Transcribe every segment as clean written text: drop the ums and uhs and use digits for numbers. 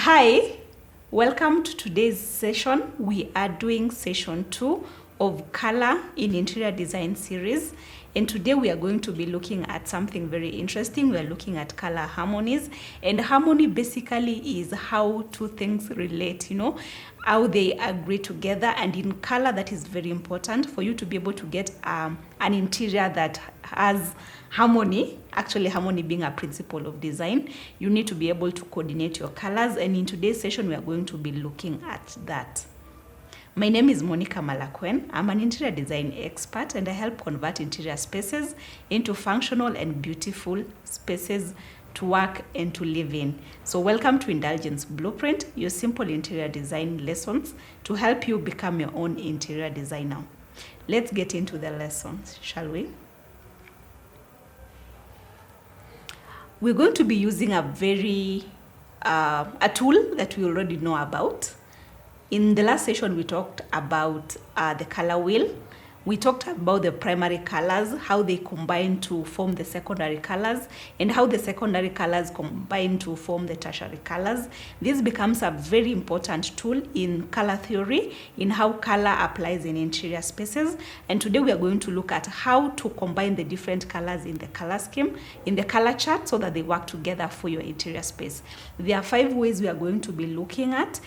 Hi, welcome to today's session. We are doing session 2 of Color in Interior Design series. And today we are going to be looking at something very interesting. We are looking at color harmonies. And harmony basically is how two things relate, how they agree together. And in color, that is very important for you to be able to get an interior that has harmony. Actually, harmony being a principle of design, you need to be able to coordinate your colors. And in today's session, we are going to be looking at that. My name is Monica Malakwen. I'm an interior design expert and I help convert interior spaces into functional and beautiful spaces to work and to live in. So welcome to Indulgence Blueprint, your simple interior design lessons to help you become your own interior designer. Let's get into the lessons, shall we? We're going to be using a tool that we already know about. In the last session, we talked about the color wheel. We talked about the primary colors, how they combine to form the secondary colors, and how the secondary colors combine to form the tertiary colors. This becomes a very important tool in color theory, in how color applies in interior spaces. And today we are going to look at how to combine the different colors in the color scheme, in the color chart, so that they work together for your interior space. There are 5 ways we are going to be looking at.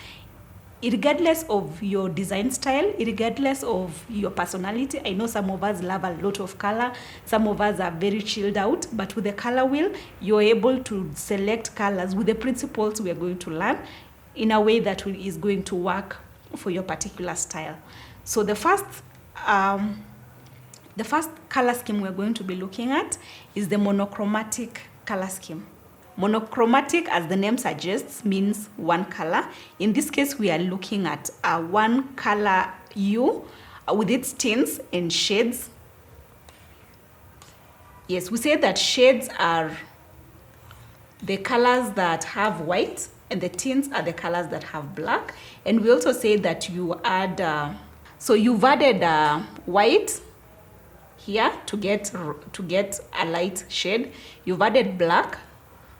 Regardless of your design style, regardless of your personality. I know some of us love a lot of color, some of us are very chilled out, but with the color wheel, you're able to select colors with the principles we are going to learn in a way that is going to work for your particular style. So the first color scheme we're going to be looking at is the monochromatic color scheme. Monochromatic, as the name suggests, means one color. In this case, we are looking at a one color hue with its tints and shades. Yes, we say that shades are the colors that have white and the tints are the colors that have black. And we also say that you add, so you've added white here to get a light shade. You've added black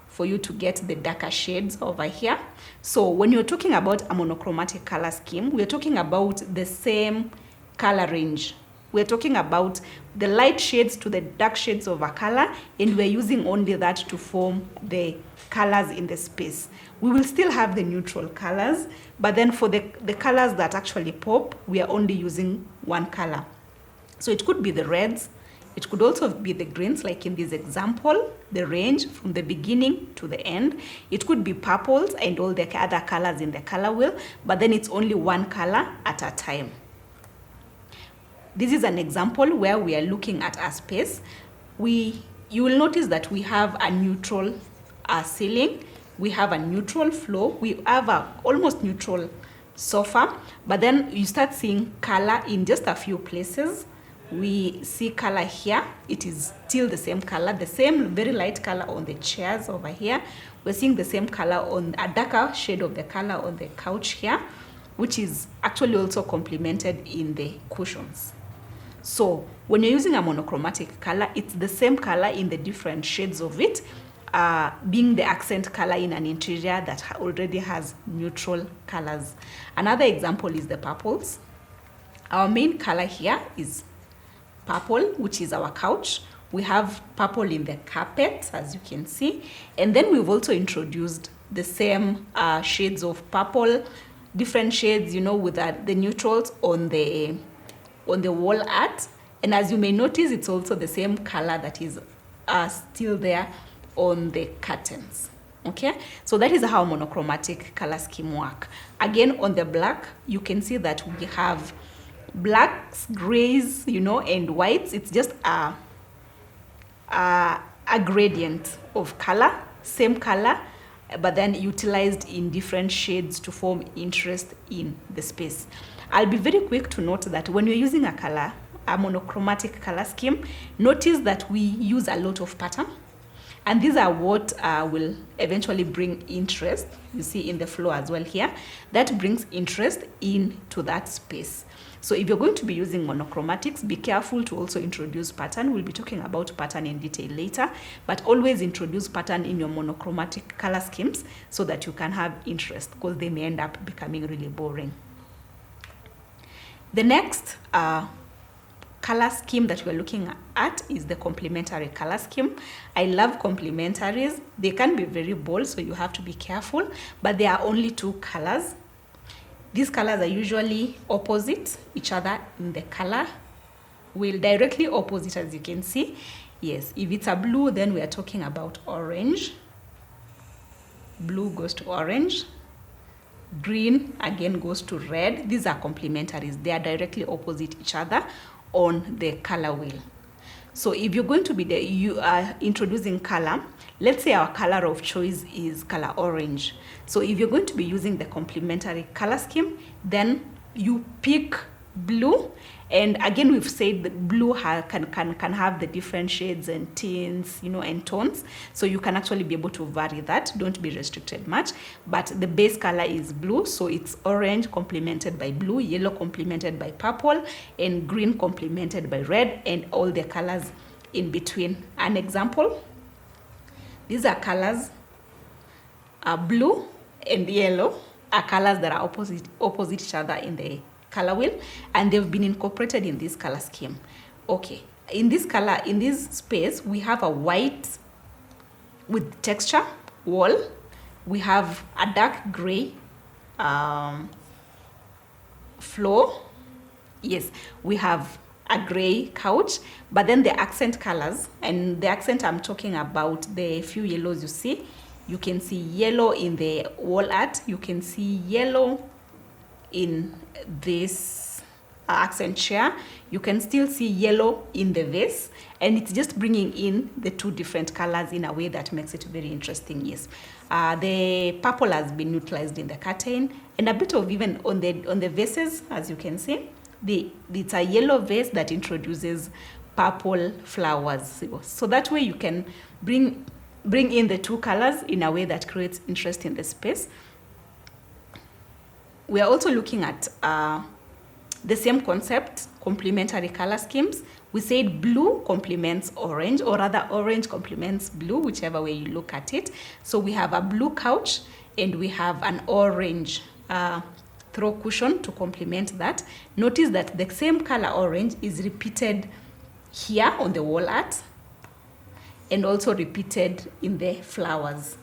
for you to get the darker shades over here. So when you're talking about a monochromatic color scheme, we're talking about the same color range. We're talking about the light shades to the dark shades of a color, and we're using only that to form the colors in the space. We will still have the neutral colors, but then for the colors that actually pop, we are only using one color. So it could be the reds, it could also be the greens, like in this example, the range from the beginning to the end. It could be purples and all the other colors in the color wheel, but then it's only one color at a time. This is an example where we are looking at a space. You will notice that we have a neutral ceiling, we have a neutral floor, we have a almost neutral sofa, but then you start seeing color in just a few places. We see color here. It is still the same color, the same very light color on the chairs over here. We're seeing the same color on a darker shade of the color on the couch here, which is actually also complemented in the cushions. So when you're using a monochromatic color, it's the same color in the different shades of it, being the accent color in an interior that already has neutral colors. Another example is the purples. Our main color here is purple, which is our couch. We have purple in the carpet, as you can see. And then we've also introduced the same shades of purple, different shades, with the neutrals on the wall art. And as you may notice, it's also the same color that is still there on the curtains. Okay, so that is how monochromatic color scheme work. Again, on the black, you can see that we have blacks, grays, and whites. It's just a gradient of color, same color, but then utilized in different shades to form interest in the space. I'll be very quick to note that when you're using a monochromatic color scheme, notice that we use a lot of pattern. And these are what will eventually bring interest. You see in the flow as well here, that brings interest into that space. So if you're going to be using monochromatics, be careful to also introduce pattern. We'll be talking about pattern in detail later, but always introduce pattern in your monochromatic color schemes so that you can have interest, because they may end up becoming really boring. The next color scheme that we're looking at is the complementary color scheme. I love complementaries. They can be very bold, so you have to be careful, but there are only two colors. These colors are usually opposite each other in the color wheel, directly opposite, as you can see. Yes, if it's a blue, then we are talking about orange. Blue goes to orange. Green again goes to red. These are complementaries. They are directly opposite each other on the color wheel. So if you're going to be you are introducing color, let's say our color of choice is color orange. So if you're going to be using the complementary color scheme, then you pick blue. And again, we've said that blue can have the different shades and tints, you know, and tones. So you can actually be able to vary that. Don't be restricted much. But the base color is blue. So it's orange complemented by blue, yellow complemented by purple, and green complemented by red, and all the colors in between. An example, these are colors, blue and yellow are colors that are opposite each other in the color wheel, and they've been incorporated in this color scheme. Okay, in this space, we have a white with texture wall. We have a dark gray floor. Yes, we have a gray couch, but then the accent colors, and the accent I'm talking about, the few yellows you see. You can see yellow in the wall art. You can see yellow in this accent chair. You can still see yellow in the vase, and it's just bringing in the two different colors in a way that makes it very interesting. Yes, the purple has been utilized in the curtain, and a bit of even on the vases, as you can see. It's a yellow vase that introduces purple flowers, so that way you can bring in the two colors in a way that creates interest in the space. We are also looking at the same concept, complementary color schemes. We said blue complements orange, or rather orange complements blue, whichever way you look at it. So we have a blue couch, and we have an orange throw cushion to complement that. Notice that the same color orange is repeated here on the wall art, and also repeated in the flowers.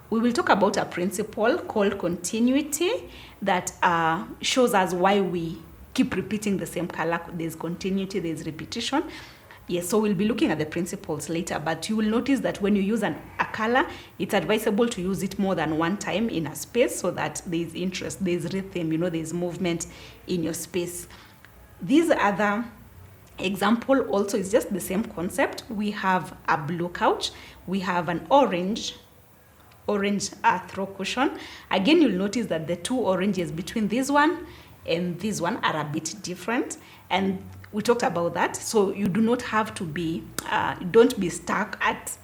We will talk about a principle called continuity that shows us why we keep repeating the same color. There's continuity, there's repetition. Yes, so we'll be looking at the principles later, but you will notice that when you use a color, it's advisable to use it more than one time in a space so that there's interest, there's rhythm, you know, there's movement in your space. These other example also is just the same concept. We have a blue couch, we have an orange throw cushion. Again, you'll notice that the two oranges between this one and this one are a bit different, and we talked about that. So you do not have to be don't be stuck at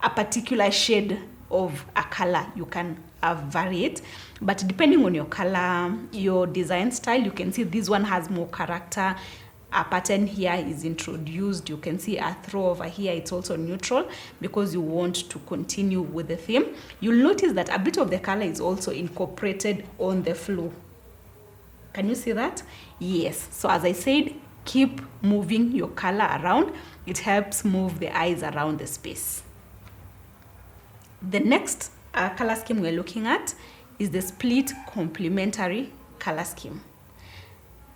a particular shade of a color. You can vary it, but depending on your color, your design style, you can see this one has more character. A pattern here is introduced. You can see a throw over here. It's also neutral because you want to continue with the theme. You'll notice that a bit of the color is also incorporated on the flow. Can you see that? Yes. So as I said, keep moving your color around. It helps move the eyes around the space. The next color scheme we're looking at is the split complementary color scheme.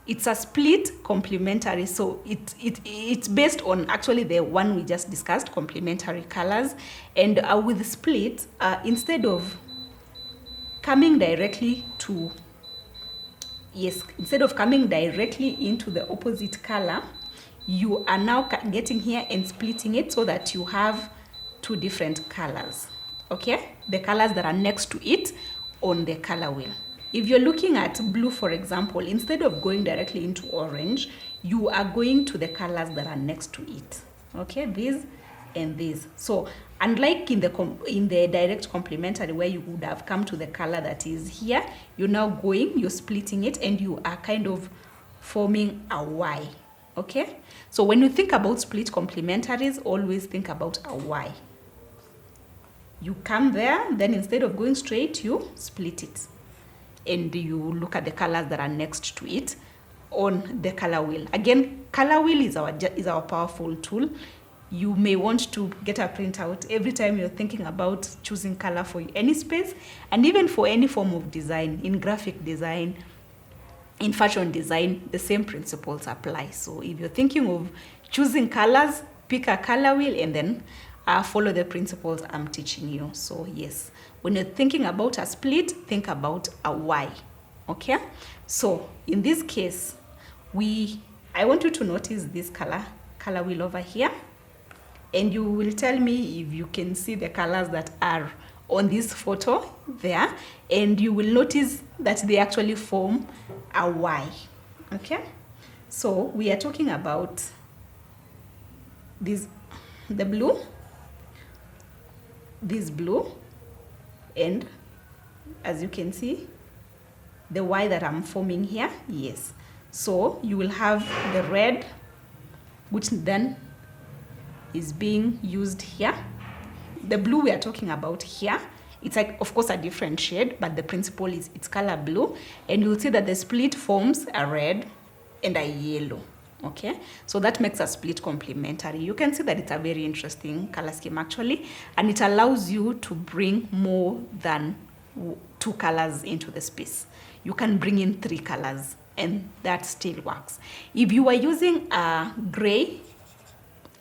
It's a split complementary, so it's based on actually the one we just discussed, complementary colors. And with split, instead of coming directly into the opposite color, you are now getting here and splitting it so that you have two different colors. Okay, the colors that are next to it on the color wheel. If you're looking at blue, for example, instead of going directly into orange, you are going to the colors that are next to it. Okay, these and these. So Unlike in the direct complementary, where you would have come to the color that is here, you're now going, you're splitting it, and you are kind of forming a Y. Okay, so when you think about split complementaries, always think about a Y. You come there, then instead of going straight, you split it, and you look at the colors that are next to it on the color wheel. Again, color wheel is our powerful tool. You may want to get a printout every time you're thinking about choosing color for any space, and even for any form of design. In graphic design, in fashion design, the same principles apply. So if you're thinking of choosing colors, pick a color wheel and then follow the principles I'm teaching you. So yes, when you're thinking about a split, think about a Y. Okay, so in this case, I want you to notice this color wheel over here, and you will tell me if you can see the colors that are on this photo there, and you will notice that they actually form a Y. Okay, so we are talking about the blue, this blue, and as you can see, the Y that I'm forming here. Yes, so you will have the red, which then is being used here. The blue we are talking about here, it's like, of course, a different shade, but the principle is it's color blue, and you'll see that the split forms a red and a yellow. Okay, so that makes a split complementary. You can see that it's a very interesting color scheme actually, and it allows you to bring more than 2 colors into the space. You can bring in 3 colors, and that still works. If you are using a gray,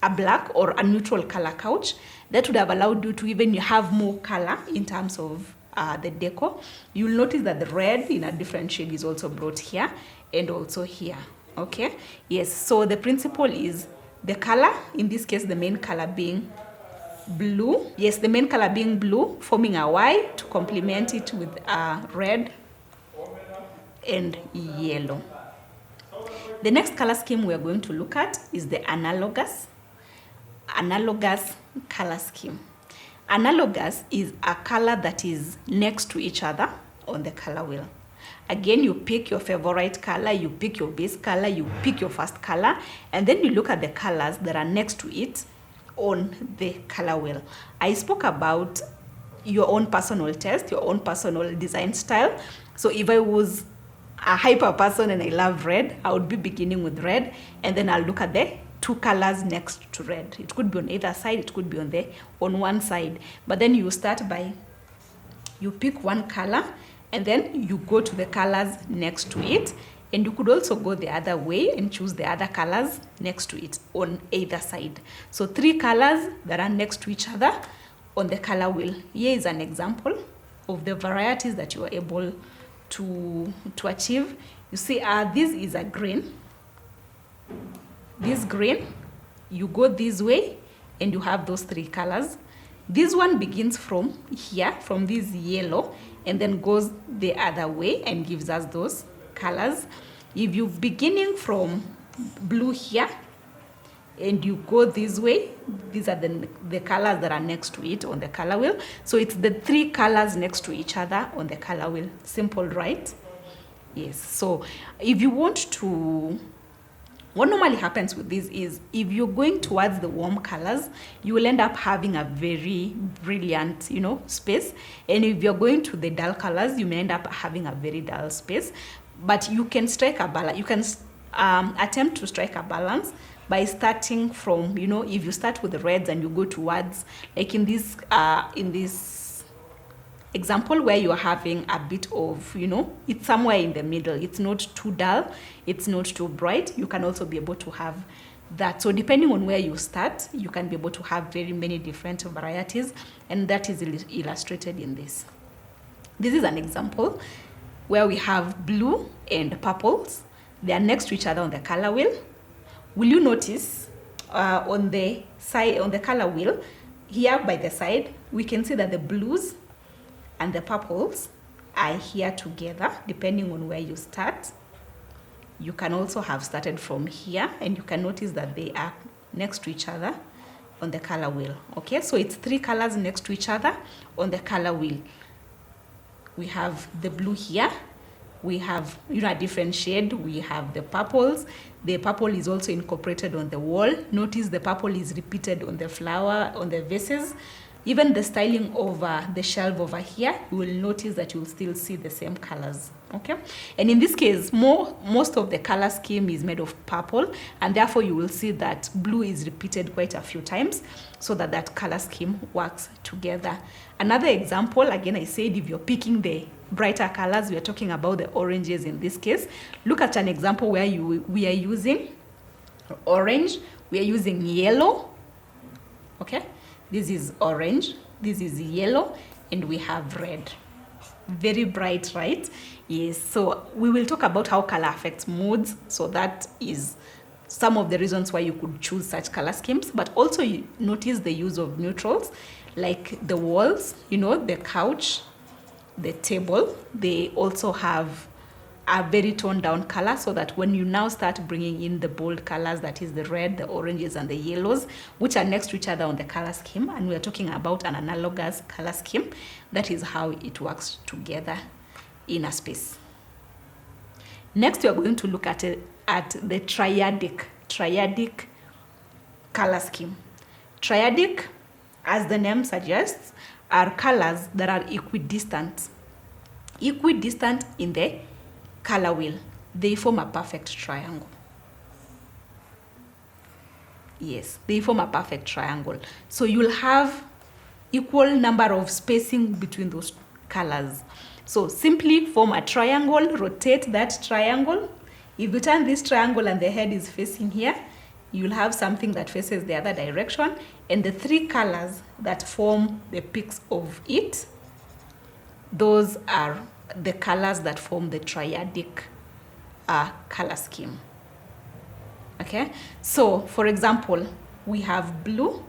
a black, or a neutral color couch, that would have allowed you to even have more color in terms of the decor. You'll notice that the red in a different shade is also brought here and also here. Okay, yes, so the principle is the color, in this case the main color being blue. Yes, the main color being blue, forming a Y to complement it with red and yellow. The next color scheme we are going to look at is the analogous color scheme. Analogous is a color that is next to each other on the color wheel. Again, you pick your favorite color, you pick your base color, you pick your first color, and then you look at the colors that are next to it on the color wheel. I spoke about your own personal taste, your own personal design style. So if I was a hyper person and I love red, I would be beginning with red, and then I'll look at the 2 colors next to red. It could be on either side, it could be on one side. But then you start by, you pick one color, and then you go to the colors next to it, and you could also go the other way and choose the other colors next to it on either side. So 3 colors that are next to each other on the color wheel. Here is an example of the varieties that you are able to achieve. You see, this is a green. This green, you go this way and you have those 3 colors. This one begins from here, from this yellow, and then goes the other way and gives us those colors. If you're beginning from blue here and you go this way, these are the colors that are next to it on the color wheel. So it's the 3 colors next to each other on the color wheel. Simple, right? Yes. So if you want to, what normally happens with this is if you're going towards the warm colors, you will end up having a very brilliant, space. And if you're going to the dull colors, you may end up having a very dull space. But you can strike a balance. You can attempt to strike a balance by starting from, if you start with the reds and you go towards, like in this example where you're having a bit of, it's somewhere in the middle. It's not too dull, it's not too bright. You can also be able to have that. So depending on where you start, you can be able to have very many different varieties, and that is illustrated in this. This is an example where we have blue and purples. They are next to each other on the color wheel. Will you notice on the side, on the color wheel, here by the side, we can see that the blues and the purples are here together, depending on where you start. You can also have started from here, and you can notice that they are next to each other. on the color wheel. Okay, so it's 3 colors next to each other on the color wheel. We have the blue here, we have, you know, a different shade, we have the purples. The purple is also incorporated on the wall. Notice the purple is repeated on the flower, on the vases. Even the styling over the shelf over here, you will notice that you will still see the same colors. Okay, and in this case, most of the color scheme is made of purple, and therefore you will see that blue is repeated quite a few times so that that color scheme works together. Another example, again, I said if you're picking the brighter colors, we are talking about the oranges in this case. Look at an example where we are using orange, we are using yellow. Okay, this is orange, this is yellow, and we have red. Very bright, right? Yes, so we will talk about how color affects moods. So that is some of the reasons why you could choose such color schemes. But also you notice the use of neutrals, like the walls, you know, the couch, the table. They also have a very toned down color, so that when you now start bringing in the bold colors, that is the red, the oranges, and the yellows, which are next to each other on the color scheme, and we are talking about an analogous color scheme, that is how it works together in a space. Next, we are going to look at the triadic color scheme. Triadic, as the name suggests, are colors that are equidistant in the color wheel. They form a perfect triangle. Yes, they form a perfect triangle. So you'll have equal number of spacing between those colors. So simply form a triangle, rotate that triangle. If you turn this triangle and the head is facing here, you'll have something that faces the other direction, and the 3 colors that form the peaks of it, those are the colors that form the triadic color scheme. Okay, so for example, we have blue,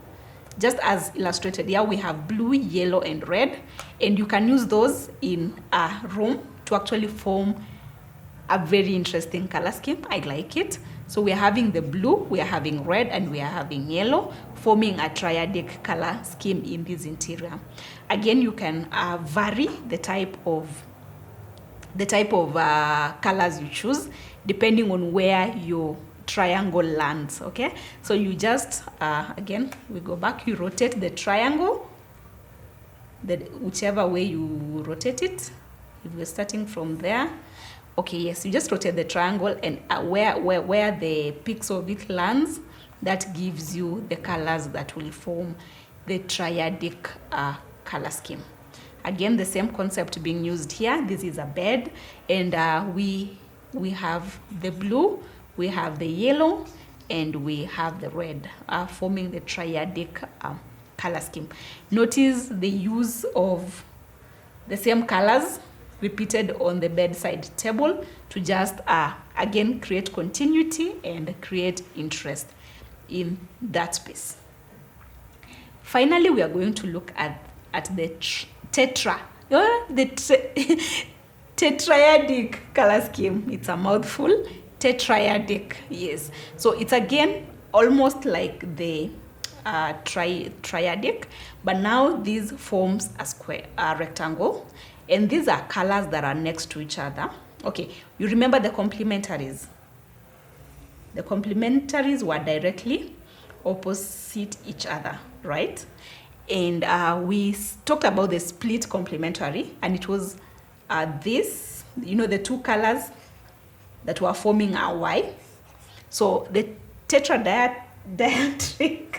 just as illustrated here. We have blue, yellow, and red, and you can use those in a room to actually form a very interesting color scheme. I like it. So we are having the blue, we are having red, and we are having yellow, forming a triadic color scheme in this interior. Again, you can vary the type of colors you choose depending on where your triangle lands. Okay, so you just again, we go back, you rotate the triangle, whichever way you rotate it. If we're starting from there, okay, yes, you just rotate the triangle, and where the peaks of it lands, that gives you the colors that will form the triadic color scheme. Again, the same concept being used here. This is a bed, and we have the blue, we have the yellow, and we have the red, forming the triadic color scheme. Notice the use of the same colors repeated on the bedside table to just again create continuity and create interest in that space. Finally, we are going to look at the Tetra, tetraidic color scheme. It's a mouthful. Tetraidic, yes. So it's again almost like the triadic, but now this forms a square, a rectangle, and these are colors that are next to each other. Okay, you remember the complementaries. The complementaries were directly opposite each other, right? And we talked about the split complementary, and it was this, you know, the 2 colors that were forming a Y. So the tetradiatric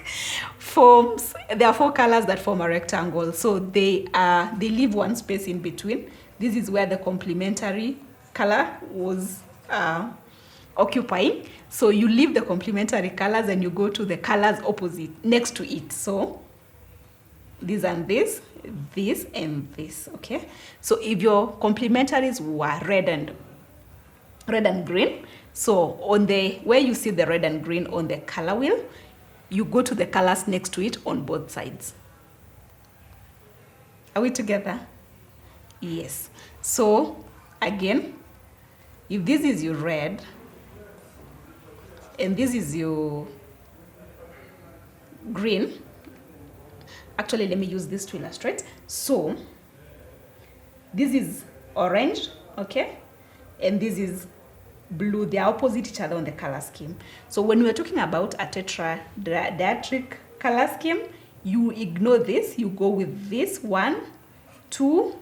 forms, there are 4 colors that form a rectangle. So they leave one space in between. This is where the complementary color was occupying. So you leave the complementary colors and you go to the colors opposite next to it. So this and this, this and this. Okay, so if your complementaries were red and green, so on the where you see the red and green on the color wheel, you go to the colors next to it on both sides. Are we together? Yes. So again, if this is your red and this is your green. Actually, let me use this to illustrate. So this is orange, okay? And this is blue. They are opposite each other on the color scheme. So when we're talking about a tetradiatric color scheme, you ignore this. You go with this 1, 2,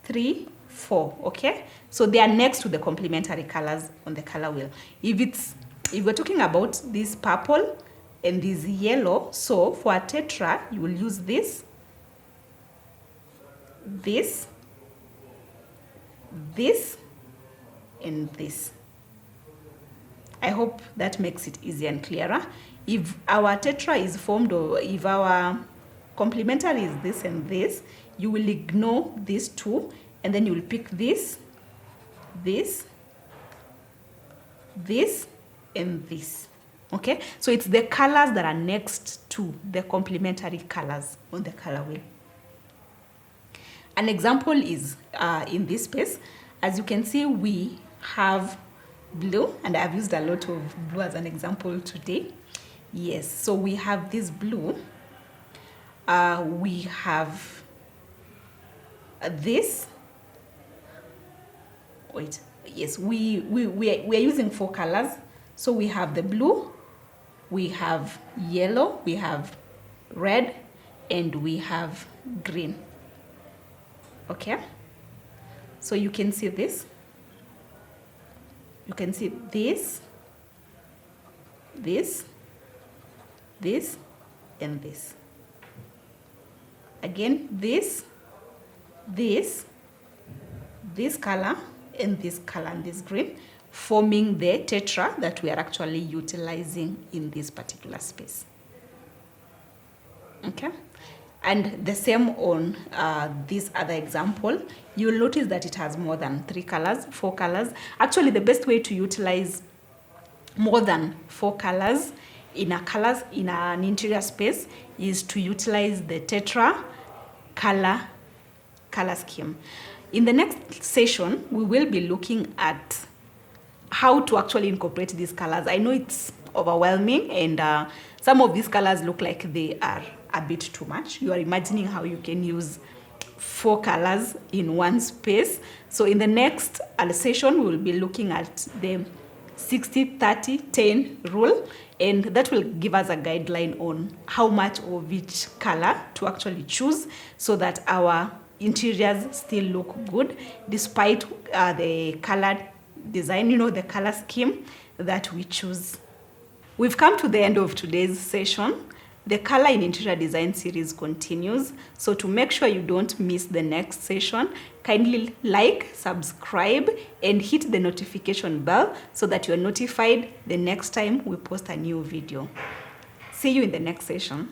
3, 4. Okay, so they are next to the complementary colors on the color wheel. If we're talking about this purple and this yellow, so for a tetra you will use this, this, and this. I hope that makes it easier and clearer. If our tetra is formed, or if our complementary is this and this, you will ignore these two, and then you will pick this, and this. Okay, so it's the colors that are next to the complementary colors on the color wheel. An example is in this space. As you can see, we have blue, and I've used a lot of blue as an example today. Yes, so we have this blue. We have this. Wait, yes, we are using 4 colors. So we have the blue, we have yellow, we have red, and we have green. Okay, so you can see this. You can see this, and this. Again, this color, and this color, and this green, forming the tetra that we are actually utilizing in this particular space. Okay, and the same on this other example. You'll notice that it has more than 3 colors, 4 colors. Actually, the best way to utilize more than 4 colors in an interior space is to utilize the tetra color scheme. In the next session, we will be looking at how to actually incorporate these colors. I know it's overwhelming, and some of these colors look like they are a bit too much. You are imagining how you can use 4 colors in one space. So in the next session, we will be looking at the 60-30-10 rule, and that will give us a guideline on how much of each color to actually choose so that our interiors still look good despite the colored design, the color scheme that we choose. We've come to the end of today's session. The Color in Interior Design series continues, so to make sure you don't miss the next session, kindly like, subscribe, and hit the notification bell so that you're notified the next time we post a new video. See you in the next session.